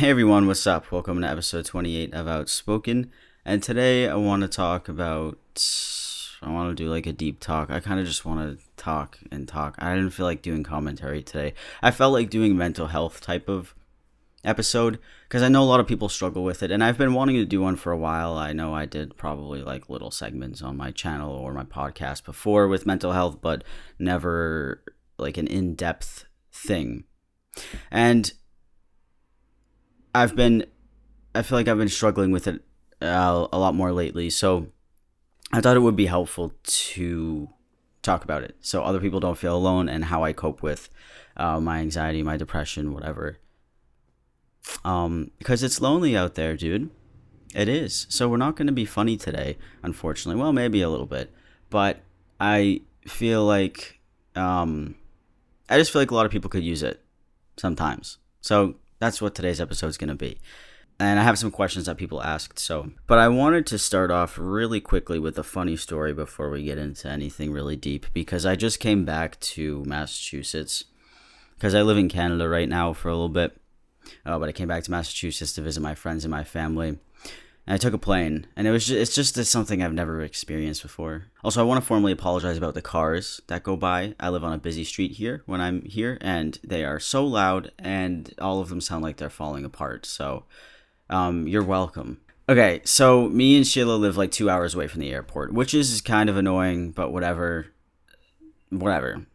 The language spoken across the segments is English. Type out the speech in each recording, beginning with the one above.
Hey everyone, what's up? Welcome to episode 28 of Outspoken. And today I want to talk about. I want to do like a deep talk. I kind of just want to talk and talk. I didn't feel like doing commentary today. I felt like doing mental health type of episode because I know a lot of people struggle with it. And I've been wanting to do one for a while. I know I did probably like little segments on my channel or my podcast before with mental health, but never like an in depth thing. And I feel like I've been struggling with it a lot more lately. So I thought it would be helpful to talk about it so other people don't feel alone and how I cope with my anxiety, my depression, whatever. Because it's lonely out there, dude. It is. So we're not going to be funny today, unfortunately. Well, maybe a little bit. But I feel like, I just feel like a lot of people could use it sometimes. So that's what today's episode is going to be. And I have some questions that people asked. But I wanted to start off really quickly with a funny story before we get into anything really deep, because I just came back to Massachusetts because I live in Canada right now for a little bit. But I came back to Massachusetts to visit my friends and my family. And I took a plane, and it's just something I've never experienced before. Also, I want to formally apologize about the cars that go by. I live on a busy street here when I'm here, and they are so loud, and all of them sound like they're falling apart. So, you're welcome. Okay, so me and Sheila live like 2 hours away from the airport, which is kind of annoying, but whatever.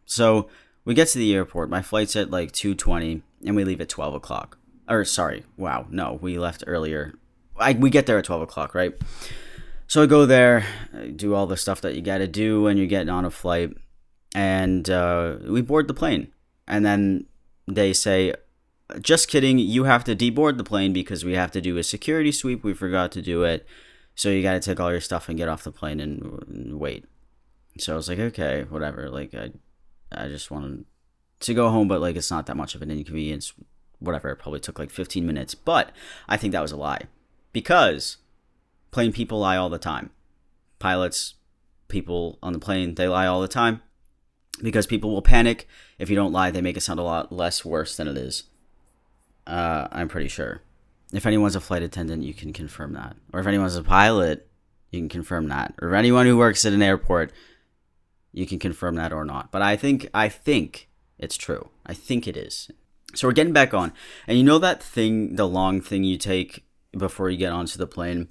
So, we get to the airport. My flight's at like 2:20, and we leave at 12 o'clock. We left earlier. We get there at 12 o'clock, right? So I go there, I do all the stuff that you got to do when you're getting on a flight, and we board the plane. And then they say, just kidding, you have to deboard the plane because we have to do a security sweep. We forgot to do it. So you got to take all your stuff and get off the plane and wait. So I was like, okay, whatever. Like, I just wanted to go home, but like it's not that much of an inconvenience. Whatever, it probably took like 15 minutes. But I think that was a lie. Because plane people lie all the time. Pilots, people on the plane, they lie all the time. Because people will panic. If you don't lie, they make it sound a lot less worse than it is. I'm pretty sure. If anyone's a flight attendant, you can confirm that. Or if anyone's a pilot, you can confirm that. Or if anyone who works at an airport, you can confirm that or not. But I think it's true. I think it is. So we're getting back on. And you know that thing, the long thing you take before you get onto the plane?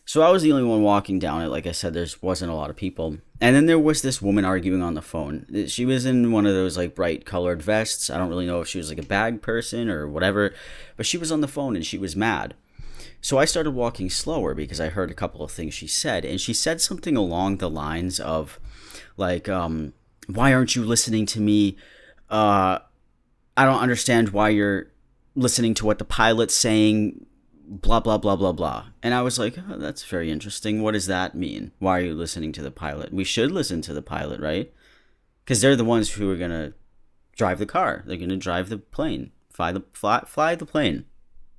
So I was the only one walking down it. Like I said, there wasn't a lot of people. And then there was this woman arguing on the phone. She was in one of those like bright colored vests. I don't really know if she was like a bag person or whatever, but she was on the phone and she was mad. So I started walking slower because I heard a couple of things she said. And she said something along the lines of like, why aren't you listening to me? I don't understand why you're listening to what the pilot's saying. Blah, blah, blah, blah, blah. And I was like, oh, that's very interesting. What does that mean? Why are you listening to the pilot? We should listen to the pilot, right? Because they're the ones who are going to drive the car. They're going to drive the plane. Fly the plane.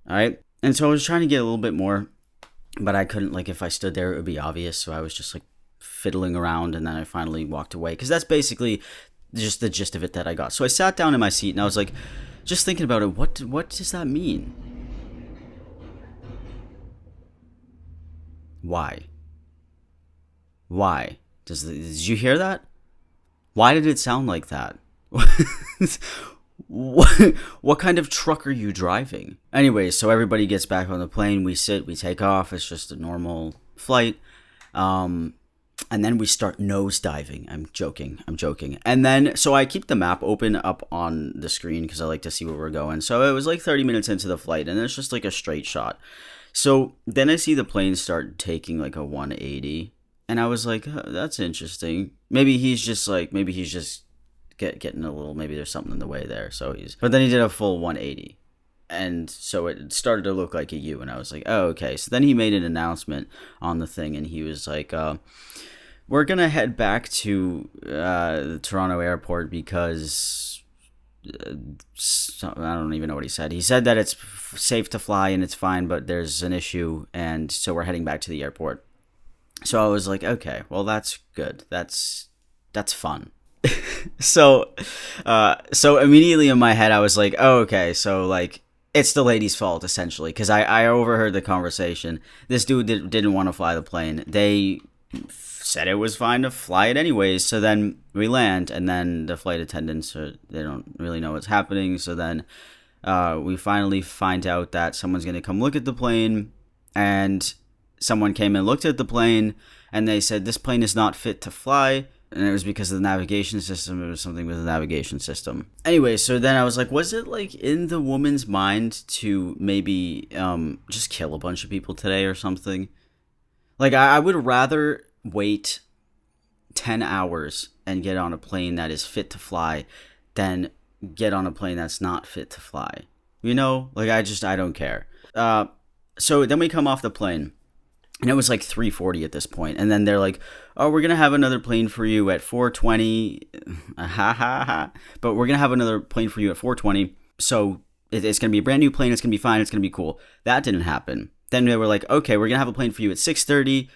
All right? And so I was trying to get a little bit more, but I couldn't. Like, if I stood there, it would be obvious. So I was just, like, fiddling around, and then I finally walked away. Because that's basically just the gist of it that I got. So I sat down in my seat, and I was like, just thinking about it, what does that mean? Why? Did you hear that? Why did it sound like that? What kind of truck are you driving? Anyways, so everybody gets back on the plane. We sit, we take off. It's just a normal flight. And then we start nosediving. I'm joking. And then, so I keep the map open up on the screen because I like to see where we're going. So it was like 30 minutes into the flight, and it's just like a straight shot. So then I see the plane start taking like a 180, and I was like, oh, that's interesting. Maybe he's just getting a little, maybe there's something in the way there. But then he did a full 180. And so it started to look like a U, and I was like, oh, okay. So then he made an announcement on the thing, and he was like, we're going to head back to the Toronto airport because I don't even know what he said. He said that it's safe to fly and it's fine, but there's an issue, and so we're heading back to the airport. So I was like, okay, well, that's good. That's fun. So immediately in my head, I was like, oh, okay, so like It's the lady's fault, essentially, because I overheard the conversation. This dude didn't want to fly the plane. They said it was fine to fly it anyways, so then we land, and then the flight attendants, they don't really know what's happening, so then we finally find out that someone's going to come look at the plane, and someone came and looked at the plane, and they said, this plane is not fit to fly. And it was because of the navigation system. It was something with the navigation system. Anyway, so then I was like, was it like in the woman's mind to maybe just kill a bunch of people today or something? Like, I would rather wait 10 hours and get on a plane that is fit to fly than get on a plane that's not fit to fly. You know? Like, I don't care. So then we come off the plane. And it was like 3:40 at this point. And then they're like, oh, we're going to have another plane for you at 4:20. But we're going to have another plane for you at 4:20. So it's going to be a brand new plane. It's going to be fine. It's going to be cool. That didn't happen. Then they were like, okay, we're going to have a plane for you at 6:30.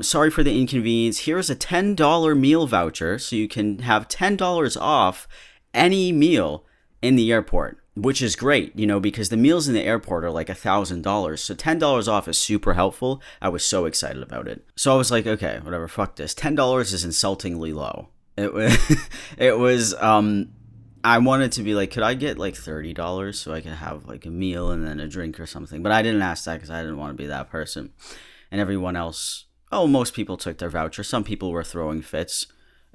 Sorry for the inconvenience. Here's a $10 meal voucher. So you can have $10 off any meal in the airport. Which is great, you know, because the meals in the airport are like $1,000. So $10 off is super helpful. I was so excited about it. So I was like, okay, whatever, fuck this. $10 is insultingly low. It was, I wanted to be like, could I get like $30 so I could have like a meal and then a drink or something? But I didn't ask that because I didn't want to be that person. And everyone else, most people took their voucher. Some people were throwing fits.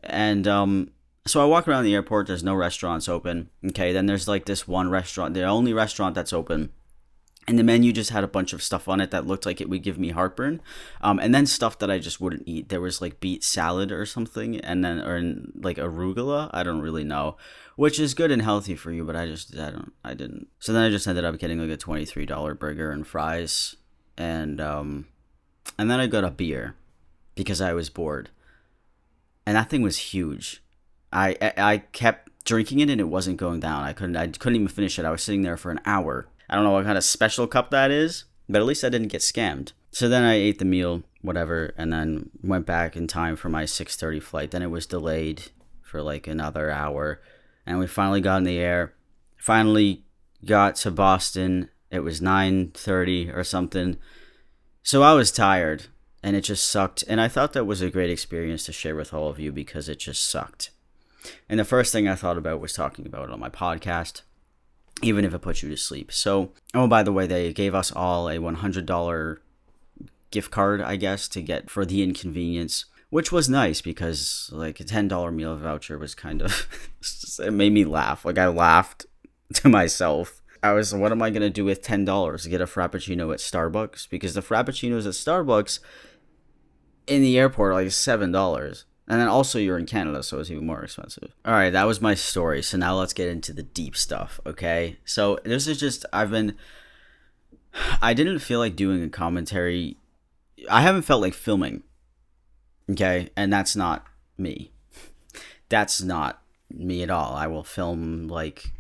And, so I walk around the airport, there's no restaurants open. Okay, then there's like this one restaurant, the only restaurant that's open. And the menu just had a bunch of stuff on it that looked like it would give me heartburn. And then stuff that I just wouldn't eat. There was like beet salad or something, and then, or like arugula, I don't really know. Which is good and healthy for you, but I didn't. So then I just ended up getting like a $23 burger and fries. And then I got a beer because I was bored. And that thing was huge. I kept drinking it and it wasn't going down. I couldn't even finish it. I was sitting there for an hour. I don't know what kind of special cup that is, but at least I didn't get scammed. So then I ate the meal, whatever, and then went back in time for my 6:30 flight. Then it was delayed for like another hour, and we finally got in the air. Finally got to Boston. It was 9:30 or something. So I was tired, and it just sucked. And I thought that was a great experience to share with all of you because it just sucked. And the first thing I thought about was talking about it on my podcast, even if it puts you to sleep. So, by the way, they gave us all a $100 gift card, I guess, to get for the inconvenience, which was nice because like a $10 meal voucher was kind of, it made me laugh. Like I laughed to myself. I was, what am I going to do with $10 to get a Frappuccino at Starbucks? Because the Frappuccinos at Starbucks in the airport are like $7. And then also you're in Canada, so it's even more expensive. All right, that was my story. So now let's get into the deep stuff, okay? So this is just, I didn't feel like doing a commentary. I haven't felt like filming, okay? And that's not me. That's not me at all. I will film like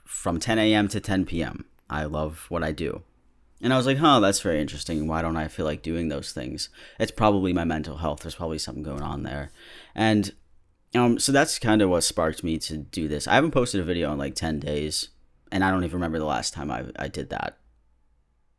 from 10 a.m. to 10 p.m. I love what I do. And I was like, that's very interesting. Why don't I feel like doing those things? It's probably my mental health. There's probably something going on there. And so that's kind of what sparked me to do this. I haven't posted a video in like 10 days. And I don't even remember the last time I did that.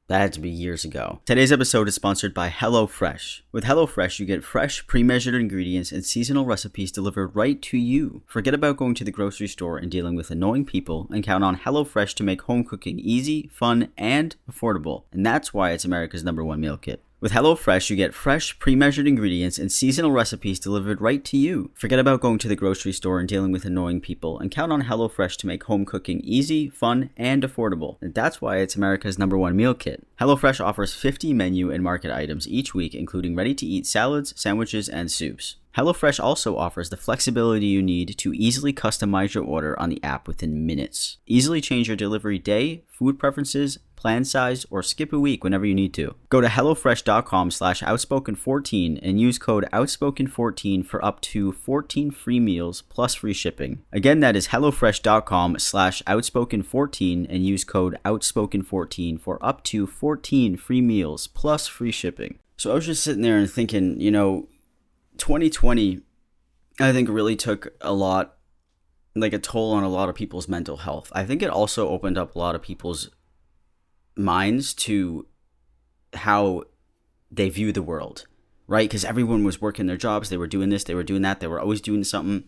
That had to be years ago. Today's episode is sponsored by HelloFresh. With HelloFresh, you get fresh, pre-measured ingredients and seasonal recipes delivered right to you. Forget about going to the grocery store and dealing with annoying people and count on HelloFresh to make home cooking easy, fun, and affordable. And that's why it's America's #1 meal kit. With HelloFresh, you get fresh, pre-measured ingredients and seasonal recipes delivered right to you. Forget about going to the grocery store and dealing with annoying people, and count on HelloFresh to make home cooking easy, fun, and affordable. And that's why it's America's #1 meal kit. HelloFresh offers 50 menu and market items each week, including ready-to-eat salads, sandwiches, and soups. HelloFresh also offers the flexibility you need to easily customize your order on the app within minutes. Easily change your delivery day, food preferences, plan size, or skip a week whenever you need to. Go to HelloFresh.com/outspoken14 and use code outspoken14 for up to 14 free meals plus free shipping. Again, that is HelloFresh.com/outspoken14 and use code outspoken14 for up to 14 free meals plus free shipping. So I was just sitting there and thinking, 2020, I think really took a toll on a lot of people's mental health. I think it also opened up a lot of people's minds to how they view the world, right? Because everyone was working their jobs, they were doing this, they were doing that, they were always doing something,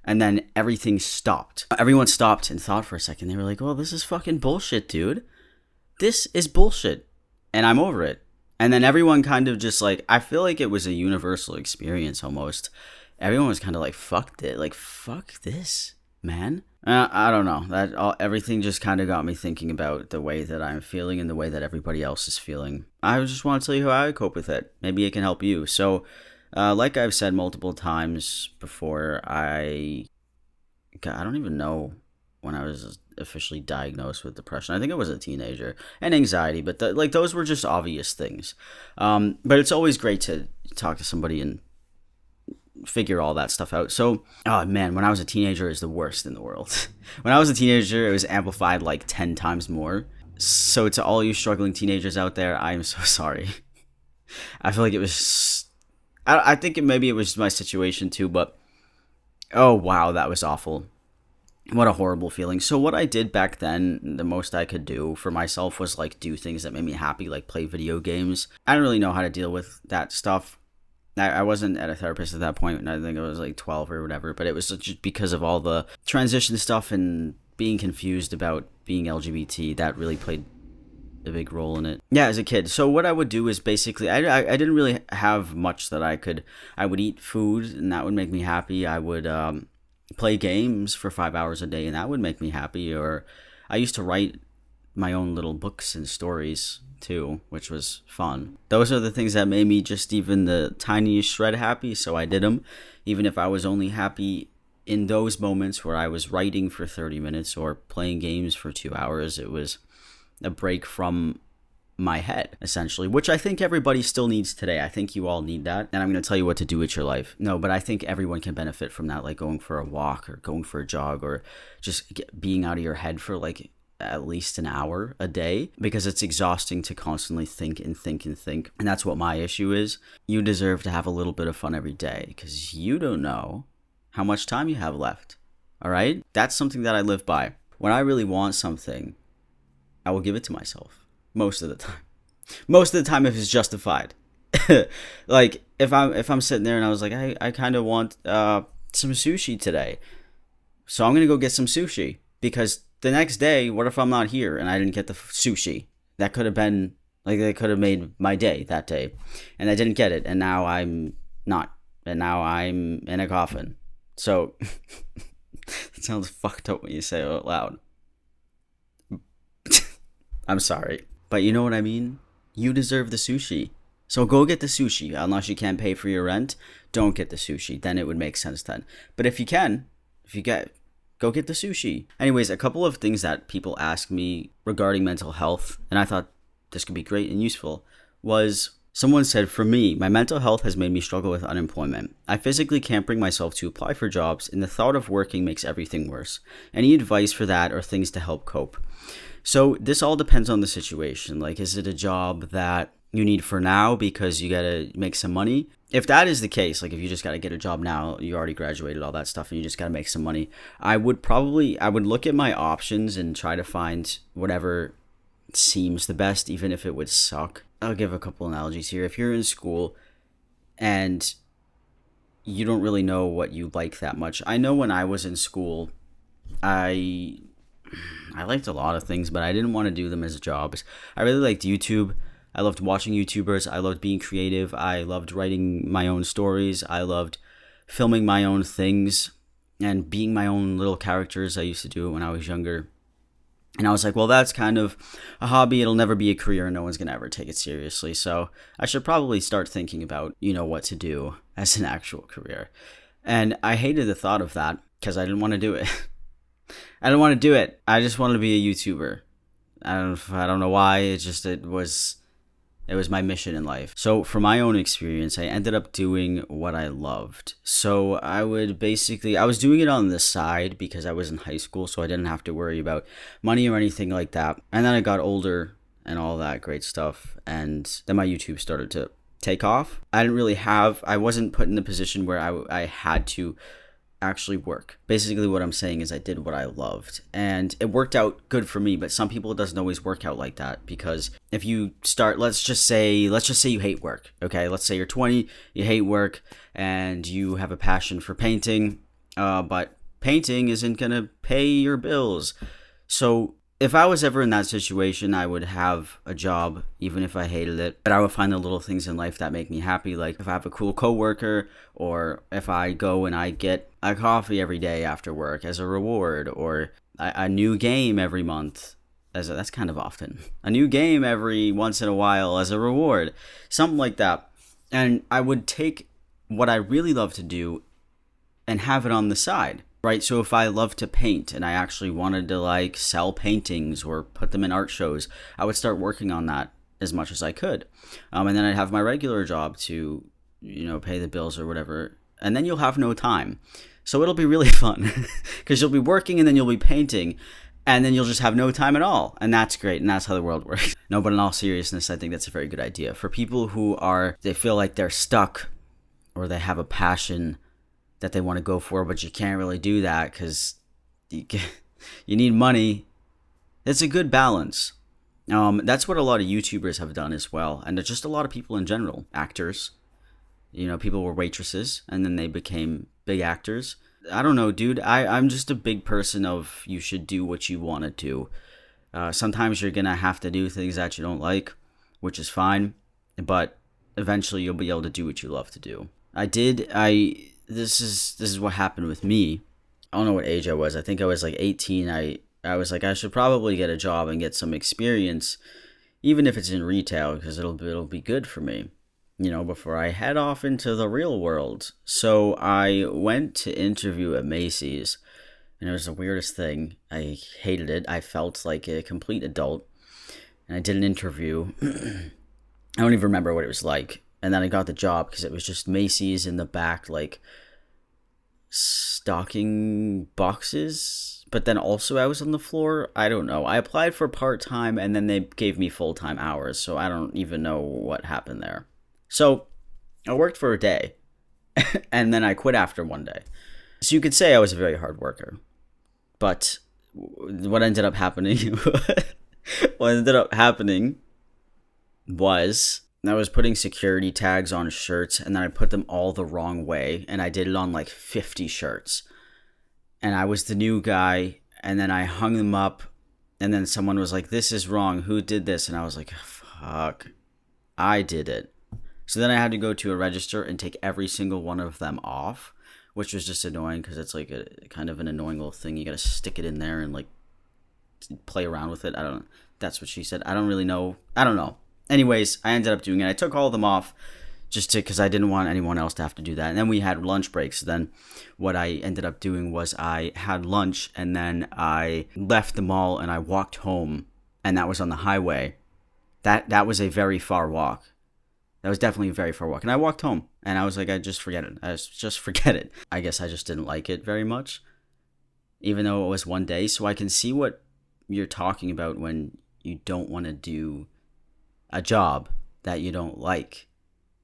and then everything stopped. Everyone stopped and thought for a second. They were like, well, this is fucking bullshit, dude. This is bullshit, and I'm over it. And then everyone kind of just like, I feel like it was a universal experience almost. Everyone was kind of like, fuck it, like, fuck this, man. I don't know. Everything just kind of got me thinking about the way that I'm feeling and the way that everybody else is feeling. I just want to tell you how I cope with it. Maybe it can help you. So, like I've said multiple times before, I don't even know when I was officially diagnosed with depression. I think I was a teenager, and anxiety, but those were just obvious things. But it's always great to talk to somebody and figure all that stuff out. So, oh man, when I was a teenager, it was the worst in the world. When I was a teenager, it was amplified like 10 times more. So to all you struggling teenagers out there, I am so sorry. I feel like it was, I think maybe it was my situation too, but oh wow, that was awful. What a horrible feeling. So what I did back then, the most I could do for myself was like do things that made me happy, like play video games. I didn't really know how to deal with that stuff. I wasn't at a therapist at that point, and I think I was like 12 or whatever, but it was just because of all the transition stuff and being confused about being LGBT. That really played a big role in it. Yeah, as a kid. So what I would do is basically, I didn't really have much that I would eat food, and that would make me happy. I would play games for 5 hours a day, and that would make me happy. Or I used to write my own little books and stories too, which was fun. Those are the things that made me just even the tiniest shred happy, so I did them. Even if I was only happy in those moments where I was writing for 30 minutes or playing games for 2 hours, it was a break from my head, essentially, which I think everybody still needs today. I think you all need that, and I'm going to tell you what to do with your life. No, but I think everyone can benefit from that, like going for a walk or going for a jog or just being out of your head for like at least an hour a day, because it's exhausting to constantly think and think and think. And that's what my issue is. You deserve to have a little bit of fun every day, because you don't know how much time you have left. All right? That's something that I live by. When I really want something, I will give it to myself. Most of the time. Most of the time if it's justified. Like if I'm sitting there and I was like, I kind of want some sushi today. So I'm going to go get some sushi, because the next day, what if I'm not here and I didn't get the sushi? That could have been, like, they could have made my day that day. And I didn't get it, and now I'm not. And now I'm in a coffin. So, it sounds fucked up when you say it out loud. I'm sorry. But you know what I mean? You deserve the sushi. So go get the sushi. Unless you can't pay for your rent, don't get the sushi. Then it would make sense then. But if you can, go get the sushi. Anyways, a couple of things that people ask me regarding mental health, and I thought this could be great and useful, was someone said, for me, my mental health has made me struggle with unemployment. I physically can't bring myself to apply for jobs, and the thought of working makes everything worse. Any advice for that or things to help cope? So this all depends on the situation. Like, is it a job that you need for now because you gotta make some money? If that is the case, like if you just gotta get a job now, you already graduated, all that stuff, and you just gotta make some money, I would look at my options and try to find whatever seems the best, even if it would suck. I'll give a couple analogies here. If you're in school and you don't really know what you like that much. I know when I was in school, I liked a lot of things, but I didn't want to do them as jobs. I really liked YouTube. I loved watching YouTubers. I loved being creative. I loved writing my own stories. I loved filming my own things and being my own little characters. I used to do it when I was younger. And I was like, well, that's kind of a hobby. It'll never be a career, and no one's going to ever take it seriously. So I should probably start thinking about, what to do as an actual career. And I hated the thought of that because I didn't want to do it. I didn't want to do it. I just wanted to be a YouTuber. I don't know why. It was my mission in life. So for my own experience, I ended up doing what I loved. So I was doing it on the side because I was in high school, so I didn't have to worry about money or anything like that. And then I got older and all that great stuff, and then my YouTube started to take off. I wasn't put in the position where I had to actually work. Basically what I'm saying is I did what I loved, and it worked out good for me, but some people it doesn't always work out like that, because if you start, let's just say you hate work. Okay, let's say you're 20, you hate work, and you have a passion for painting, but painting isn't gonna pay your bills. So if I was ever in that situation, I would have a job, even if I hated it. But I would find the little things in life that make me happy. Like if I have a cool coworker, or if I go and I get a coffee every day after work as a reward, or a new game every month. That's kind of often. A new game every once in a while as a reward. Something like that. And I would take what I really love to do and have it on the side. Right, so if I love to paint and I actually wanted to like sell paintings or put them in art shows, I would start working on that as much as I could. And then I'd have my regular job to, pay the bills or whatever. And then you'll have no time. So it'll be really fun because you'll be working and then you'll be painting, and then you'll just have no time at all. And that's great. And that's how the world works. No, but in all seriousness, I think that's a very good idea. For people who they feel like they're stuck, or they have a passion that they want to go for, but you can't really do that because you need money. It's a good balance. That's what a lot of YouTubers have done as well, and just a lot of people in general. Actors, people were waitresses, and then they became big actors. I don't know, dude. I'm just a big person of you should do what you want to do. Sometimes you're gonna have to do things that you don't like, which is fine, but eventually you'll be able to do what you love to do. This is what happened with me. I don't know what age I was. I think I was like 18. I was like, I should probably get a job and get some experience, even if it's in retail, because it'll be good for me, before I head off into the real world. So I went to interview at Macy's, and it was the weirdest thing. I hated it. I felt like a complete adult, and I did an interview. I don't even remember what it was like. And then I got the job because it was just Macy's in the back, like stocking boxes. But then also I was on the floor. I don't know. I applied for part-time, and then they gave me full-time hours. So I don't even know what happened there. So I worked for a day, and then I quit after one day. So you could say I was a very hard worker. But what ended up happening was I was putting security tags on shirts, and then I put them all the wrong way, and I did it on like 50 shirts. And I was the new guy, and then I hung them up, and then someone was like, "This is wrong. Who did this?" And I was like, "Fuck, I did it." So then I had to go to a register and take every single one of them off, which was just annoying because it's like a kind of an annoying little thing. You got to stick it in there and like play around with it. I don't know. That's what she said. I don't really know. I don't know. Anyways, I ended up doing it. I took all of them off because I didn't want anyone else to have to do that. And then we had lunch breaks. Then what I ended up doing was I had lunch, and then I left the mall and I walked home, and that was on the highway. That was a very far walk. That was definitely a very far walk. And I walked home, and I was like, I just forget it. I guess I just didn't like it very much, even though it was one day. So I can see what you're talking about when you don't want to do a job that you don't like,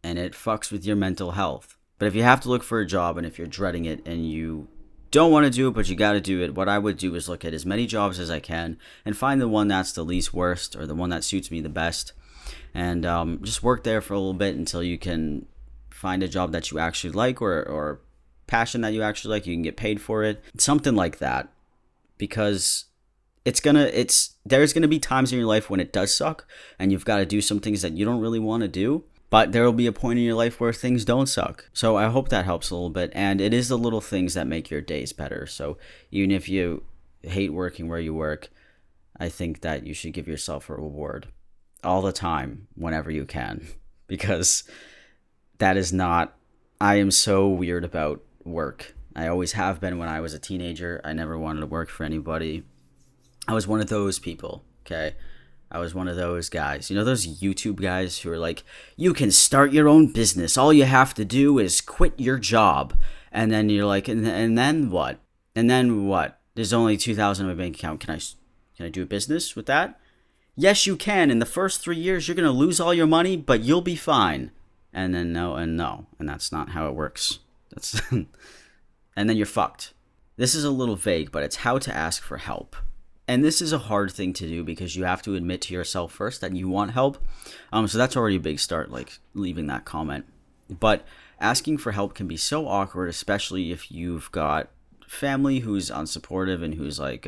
and it fucks with your mental health. But if you have to look for a job, and if you're dreading it and you don't want to do it but you got to do it, what I would do is look at as many jobs as I can and find the one that's the least worst, or the one that suits me the best, and just work there for a little bit until you can find a job that you actually like, or passion that you actually like. You can get paid for it, something like that, because there's gonna be times in your life when it does suck, and you've got to do some things that you don't really want to do. But there will be a point in your life where things don't suck. So I hope that helps a little bit. And it is the little things that make your days better. So even if you hate working where you work, I think that you should give yourself a reward all the time, whenever you can, because that is not. I am so weird about work. I always have been. When I was a teenager, I never wanted to work for anybody. I was one of those people, okay? I was one of those guys. You know those YouTube guys who are like, you can start your own business. All you have to do is quit your job. And then you're like, and then what? And then what? There's only $2,000 in my bank account. Can I do a business with that? Yes, you can. In the first 3 years, you're going to lose all your money, but you'll be fine. And then no, and no. And that's not how it works. and then you're fucked. This is a little vague, but it's how to ask for help. And this is a hard thing to do because you have to admit to yourself first that you want help. So that's already a big start, like leaving that comment. But asking for help can be so awkward, especially if you've got family who's unsupportive and who's like,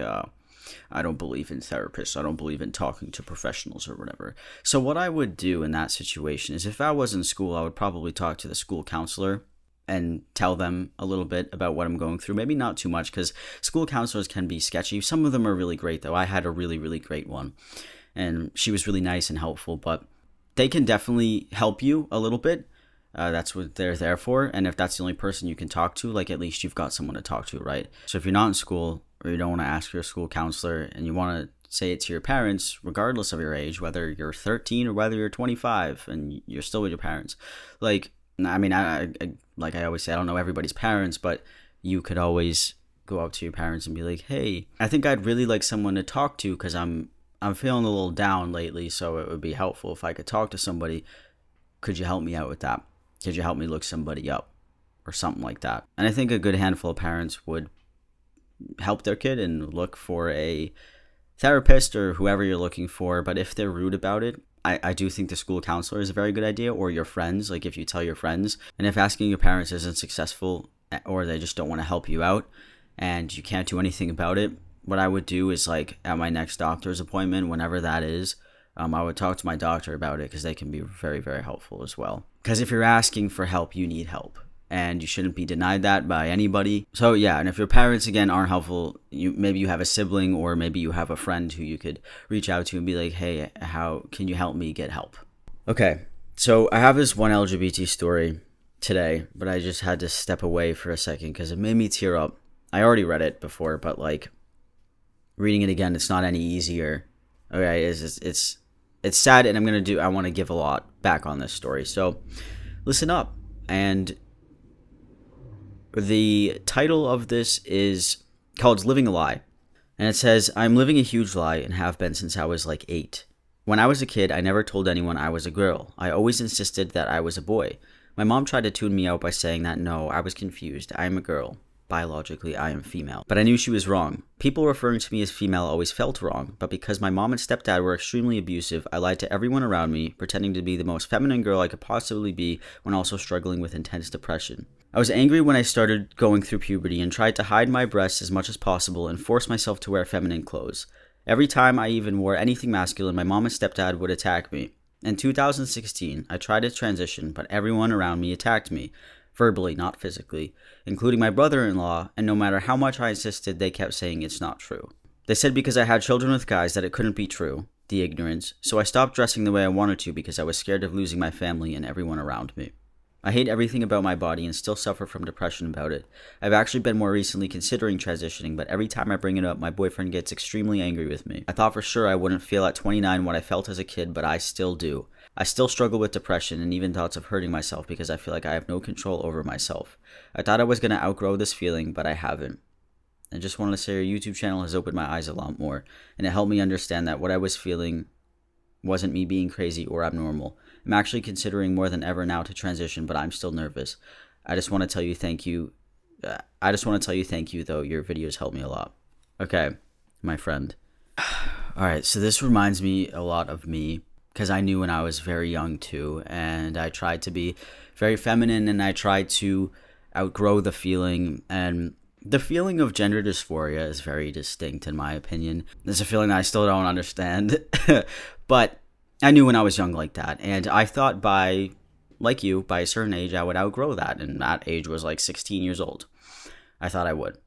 I don't believe in therapists. I don't believe in talking to professionals or whatever. So what I would do in that situation is if I was in school, I would probably talk to the school counselor and tell them a little bit about what I'm going through. Maybe not too much because school counselors can be sketchy. Some of them are really great though. I had a really, really great one and she was really nice and helpful, but they can definitely help you a little bit. That's what they're there for. And if that's the only person you can talk to, like at least you've got someone to talk to, right? So if you're not in school or you don't want to ask your school counselor and you want to say it to your parents, regardless of your age, whether you're 13 or whether you're 25 and you're still with your parents, like, I mean, I like I always say, I don't know everybody's parents, but you could always go up to your parents and be like, hey, I think I'd really like someone to talk to because I'm feeling a little down lately, so it would be helpful if I could talk to somebody. Could you help me out with that? Could you help me look somebody up or something like that? And I think a good handful of parents would help their kid and look for a therapist or whoever you're looking for. But if they're rude about it, I do think the school counselor is a very good idea, or your friends, like if you tell your friends. And if asking your parents isn't successful or they just don't want to help you out and you can't do anything about it, what I would do is like at my next doctor's appointment, whenever that is, I would talk to my doctor about it because they can be very, very helpful as well. Because if you're asking for help, you need help. And you shouldn't be denied that by anybody. So yeah, and if your parents, again, aren't helpful, maybe you have a sibling or maybe you have a friend who you could reach out to and be like, hey, how can you help me get help? Okay, so I have this one LGBT story today, but I just had to step away for a second because it made me tear up. I already read it before, but like reading it again, it's not any easier. Okay, it's sad, and I want to give a lot back on this story. So listen up. And the title of this is called Living a Lie. And it says, I'm living a huge lie and have been since I was like 8. When I was a kid, I never told anyone I was a girl. I always insisted that I was a boy. My mom tried to tune me out by saying that no, I was confused. I am a girl. Biologically, I am female. But I knew she was wrong. People referring to me as female always felt wrong, but because my mom and stepdad were extremely abusive, I lied to everyone around me, pretending to be the most feminine girl I could possibly be when also struggling with intense depression. I was angry when I started going through puberty and tried to hide my breasts as much as possible and force myself to wear feminine clothes. Every time I even wore anything masculine, my mom and stepdad would attack me. In 2016, I tried to transition, but everyone around me attacked me. Verbally, not physically, including my brother-in-law, and no matter how much I insisted, they kept saying it's not true. They said because I had children with guys that it couldn't be true, the ignorance, so I stopped dressing the way I wanted to because I was scared of losing my family and everyone around me. I hate everything about my body and still suffer from depression about it. I've actually been more recently considering transitioning, but every time I bring it up, my boyfriend gets extremely angry with me. I thought for sure I wouldn't feel at 29 what I felt as a kid, but I still do. I still struggle with depression and even thoughts of hurting myself because I feel like I have no control over myself. I thought I was going to outgrow this feeling, but I haven't. I just wanted to say your YouTube channel has opened my eyes a lot more, and it helped me understand that what I was feeling wasn't me being crazy or abnormal. I'm actually considering more than ever now to transition, but I'm still nervous. I just want to tell you thank you. Though. Your videos help me a lot. Okay, my friend. All right, so this reminds me a lot of me because I knew when I was very young too, and I tried to be very feminine, and I tried to outgrow the feeling, and the feeling of gender dysphoria is very distinct in my opinion. It's a feeling that I still don't understand, but I knew when I was young like that, and I thought by a certain age, I would outgrow that, and that age was like 16 years old. I thought I would,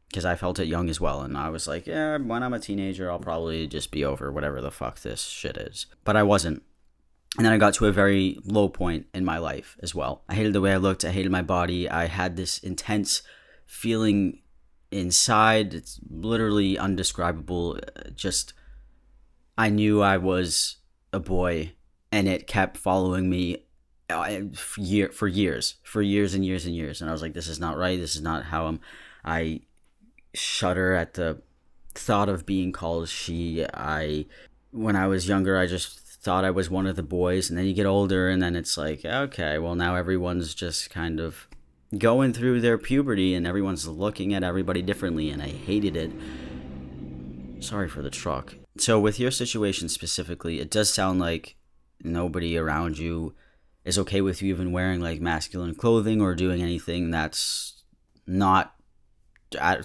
because I felt it young as well, and I was like, yeah, when I'm a teenager, I'll probably just be over whatever the fuck this shit is. But I wasn't. And then I got to a very low point in my life as well. I hated the way I looked, I hated my body, I had this intense feeling inside, it's literally undescribable, just, I knew I was a boy, and it kept following me for years and years and years, and I was like, this is not right, this is not how I shudder at the thought of being called she. When I was younger, I just thought I was one of the boys, and then you get older, and then it's like, okay, well now everyone's just kind of going through their puberty and everyone's looking at everybody differently, and I hated it. Sorry for the truck. So with your situation specifically, it does sound like nobody around you is okay with you even wearing like masculine clothing or doing anything that's not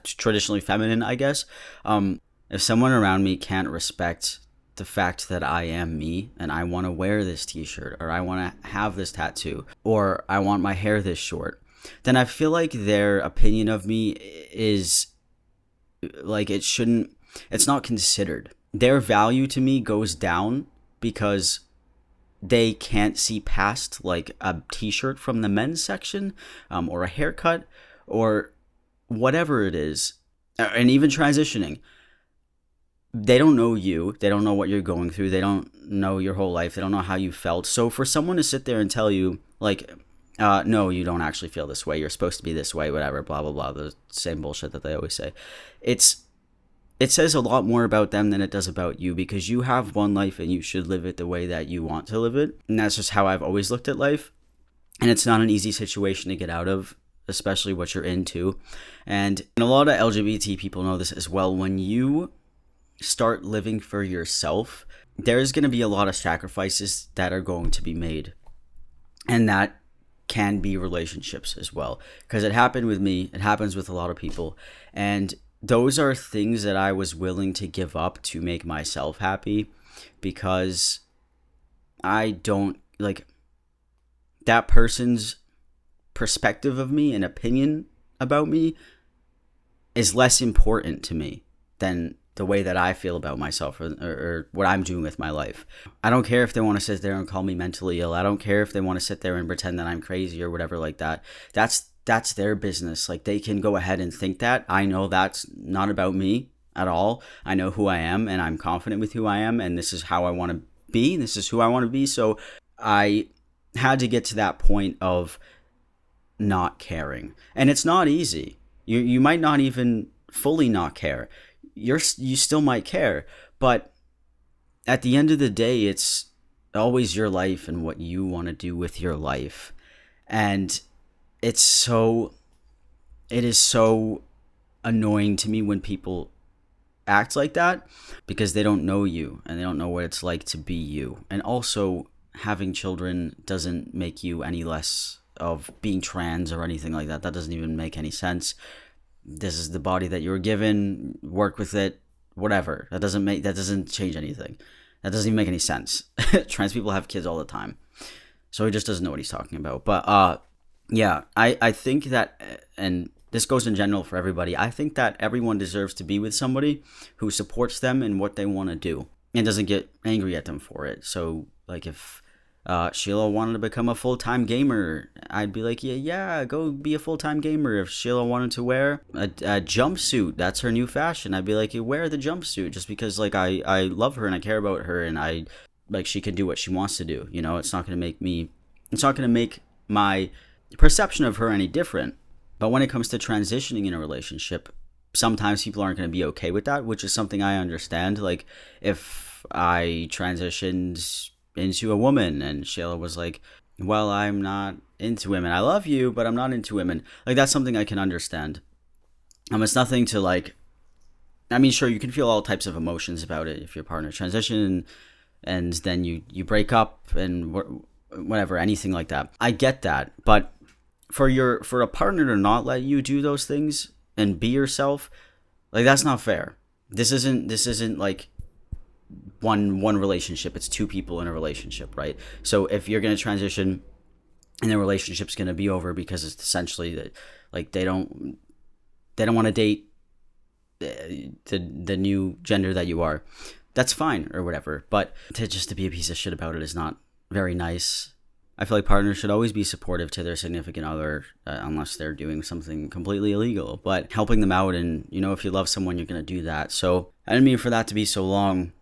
traditionally feminine, I guess. If someone around me can't respect the fact that I am me and I want to wear this t-shirt, or I want to have this tattoo, or I want my hair this short, then I feel like their opinion of me is like, it's not considered. Their value to me goes down because they can't see past like a t-shirt from the men's section, or a haircut, or whatever it is. And even transitioning, they don't know you. They don't know what you're going through. They don't know your whole life. They don't know how you felt. So for someone to sit there and tell you like, no, you don't actually feel this way, you're supposed to be this way, whatever, blah blah blah, the same bullshit that they always say, it says a lot more about them than it does about you, because you have one life and you should live it the way that you want to live it. And that's just how I've always looked at life. And it's not an easy situation to get out of, especially what you're into. And a lot of LGBT people know this as well. When you start living for yourself, there's going to be a lot of sacrifices that are going to be made. And that can be relationships as well. Because it happened with me. It happens with a lot of people. And those are things that I was willing to give up to make myself happy, because I don't like that person's perspective of me and opinion about me is less important to me than the way that I feel about myself, or what I'm doing with my life. I don't care if they want to sit there and call me mentally ill. I don't care if they want to sit there and pretend that I'm crazy or whatever like that. That's their business. Like, they can go ahead and think that. I know that's not about me at all. I know who I am, and I'm confident with who I am, and this is how I want to be. This is who I want to be. So I had to get to that point of not caring. And it's not easy. You might not even fully not care. You still might care. But at the end of the day, it's always your life and what you want to do with your life. And it is so annoying to me when people act like that, because they don't know you and they don't know what it's like to be you. And also, having children doesn't make you any less of being trans or anything like that. That doesn't even make any sense. This is the body that you were given. Work with it, whatever. That doesn't change anything. That doesn't even make any sense. Trans people have kids all the time, so he just doesn't know what he's talking about. But yeah, I think that, and this goes in general for everybody, I think that everyone deserves to be with somebody who supports them in what they want to do and doesn't get angry at them for it. So, like, if Sheila wanted to become a full-time gamer, I'd be like, yeah, go be a full-time gamer. If Sheila wanted to wear a jumpsuit, that's her new fashion, I'd be like, you wear the jumpsuit, just because, like, I love her and I care about her, and she can do what she wants to do. You know, it's not going to make my perception of her any different. But when it comes to transitioning in a relationship, sometimes people aren't going to be okay with that, which is something I understand. Like, if I transitioned into a woman and Sheila was like, well, I'm not into women, I love you, but I'm not into women, like, that's something I can understand. It's nothing to, like, I mean, sure, you can feel all types of emotions about it if your partner transition and then you break up and whatever, anything like that. I get that. But for a partner to not let you do those things and be yourself, like, that's not fair. This isn't like one relationship. It's two people in a relationship, right? So if you're going to transition and the relationship's going to be over because it's essentially that, like, they don't want to date the new gender that you are, that's fine or whatever. But to be a piece of shit about it is not very nice. I feel like partners should always be supportive to their significant other, unless they're doing something completely illegal, but helping them out. And, you know, if you love someone, you're going to do that. So I didn't mean for that to be so long,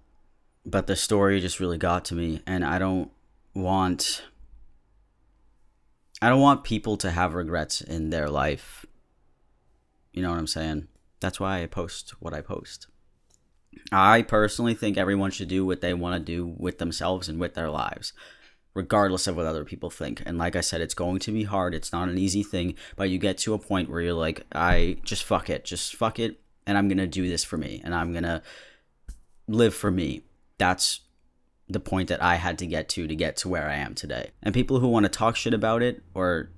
but the story just really got to me, and I don't want people to have regrets in their life. You know what I'm saying? That's why I post what I post. I personally think everyone should do what they want to do with themselves and with their lives. regardless of what other people think. And like I said, it's going to be hard. It's not an easy thing, but you get to a point where you're like, I just fuck it, and I'm going to do this for me, and I'm going to live for me. That's the point that I had to get to where I am today. And people who want to talk shit about it or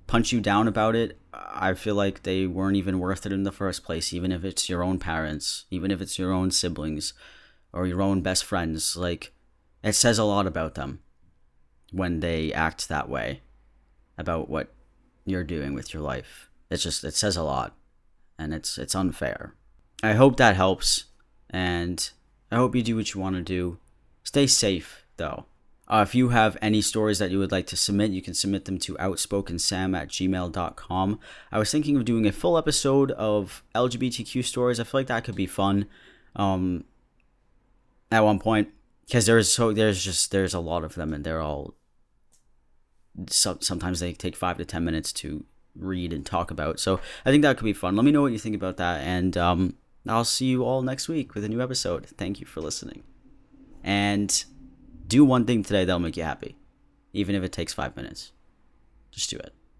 punch you down about it, I feel like they weren't even worth it in the first place, even if it's your own parents, even if it's your own siblings or your own best friends. Like, it says a lot about them when they act that way about what you're doing with your life. It says a lot, and it's unfair. I hope that helps, and I hope you do what you want to do. Stay safe, though. If you have any stories that you would like to submit, you can submit them to outspokensam@gmail.com. I was thinking of doing a full episode of LGBTQ stories. I feel like that could be fun at one point, because there's a lot of them, and they're all, sometimes they take 5 to 10 minutes to read and talk about. So I think that could be fun. Let me know what you think about that, and I'll see you all next week with a new episode. Thank you for listening. And do one thing today that'll make you happy, even if it takes 5 minutes. Just do it.